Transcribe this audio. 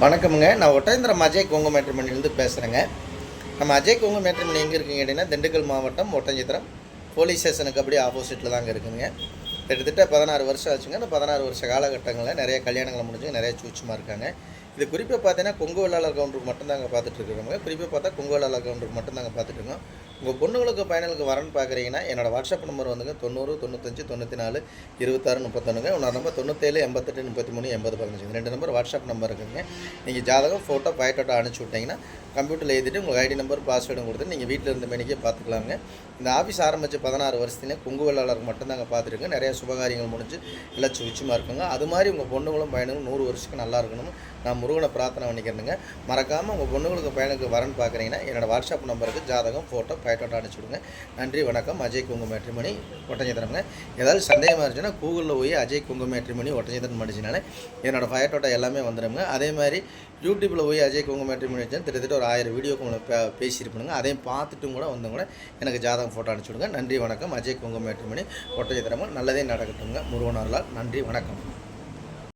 வணக்கமுங்க. நான் ஒட்டஞ்சத்திரம் அஜய் கொங்கு மேட்ரிமோனிலேருந்து பேசுகிறேங்க. நம்ம அஜய் கொங்கு மேட்ரிமோனி எங்கே இருக்குங்க கேட்டிங்கன்னா, திண்டுக்கல் மாவட்டம் ஒட்டஞ்சத்திரம் போலீஸ் ஸ்டேஷனுக்கு அப்படியே ஆப்போசிட்டில் தாங்க இருக்குதுங்க. கிட்டத்தட்ட 16 வருஷம் ஆச்சுங்க. அந்த 16 வருஷ காலகட்டங்களில் நிறைய கல்யாணங்களை முடிஞ்சு நிறைய சூட்சமாக இருக்காங்க. இது குறிப்பாக பார்த்தீங்கன்னா கொங்கு வெள்ளாளர் கவுண்டருக்கு மட்டும்தாங்க பார்த்துட்ருக்குறோங்க. குறிப்பாக பார்த்தா கொங்கு வெள்ளாளர் கவுண்டருக்கு மட்டும்தாங்க பார்த்துட்ருக்கோம். உங்கள் பொண்ணுங்களுக்கு பையனுக்கு வரன்னு பார்க்குறீங்கன்னா என்னோடய வாட்ஸ்அப் நம்பர் வந்துங்க 90 95 94 26 31ங்க. உன்னோட நம்பர் 97 88 33 80 15. 2 நம்பர் வாட்ஸ்அப் நம்பர் இருக்குதுங்க. நீங்கள் ஜாதகம் ஃபோட்டோ பயோட்டோட்டோ அனுப்பிச்சி விட்டிங்கன்னா கம்ப்யூட்டரில் எழுதிட்டு உங்களுக்கு ஐடி நம்பர் பாஸ்வேர்டும் கொடுத்து நீங்கள் வீட்டில் இருந்த மேனிக்கே பார்த்துக்கலாங்க. இந்த ஆஃபீஸ் ஆரம்பித்து 16 வருஷத்துலேயே கொங்கு வெள்ளாளருக்கு மட்டும்தாங்க பார்த்துருக்கேன். நிறைய சுபகாரியங்கள் முடிஞ்சு எல்லாம் சுவிச்சமாக இருக்குங்க. அது மாதிரி உங்கள் பொண்ணுங்களும் பையனுங்களும் 100 வருஷத்துக்கு நல்லா இருக்கணும் நான் முருகனை பிரார்த்தனை பண்ணிக்கிறேனுங்க. மறக்காமல் உங்கள் பொண்ணுங்களுக்கு பையனுக்கு வரன்னு பார்க்குறீங்கன்னா என்னோடய வாட்ஸ்அப் நம்பருக்கு ஜாதகம் ஃபோட்டோ பயோட்டோட்டோ அனுப்பிச்சி விடுங்க. நன்றி, வணக்கம். அஜய் கொங்கு மேட்ரிமோனி ஒட்டஞ்சத்திரம்ங்க. ஏதாவது சந்தேகமாக இருந்துச்சுன்னா கூகுளில் போய் அஜய் கொங்கு மேட்ரிமோனி ஒட்டஞ்சத்திரம் படிச்சினாலே என்னோடய பயோட்டோட்டோ எல்லாமே வந்துடுங்க. அதே மாதிரி யூடியூப்பில் போய் அஜய் கொங்கு மேட்ரிமோனி வச்சு கிட்டத்தட்ட ஒரு 1000 வீடியோக்கு உங்களை பேசியிருப்பேனுங்க. அதையும் பார்த்துட்டும் கூட வந்து கூட எனக்கு ஜாதகம் ஃபோட்டோ அனுப்பிச்சி விடுங்க. நன்றி, வணக்கம். அஜய் கொங்கு மேட்ரிமோனி ஒட்டஞ்சத்திரமும் நல்லதே நடக்கட்டுங்க. முருகன் அருளால். நன்றி, வணக்கம்.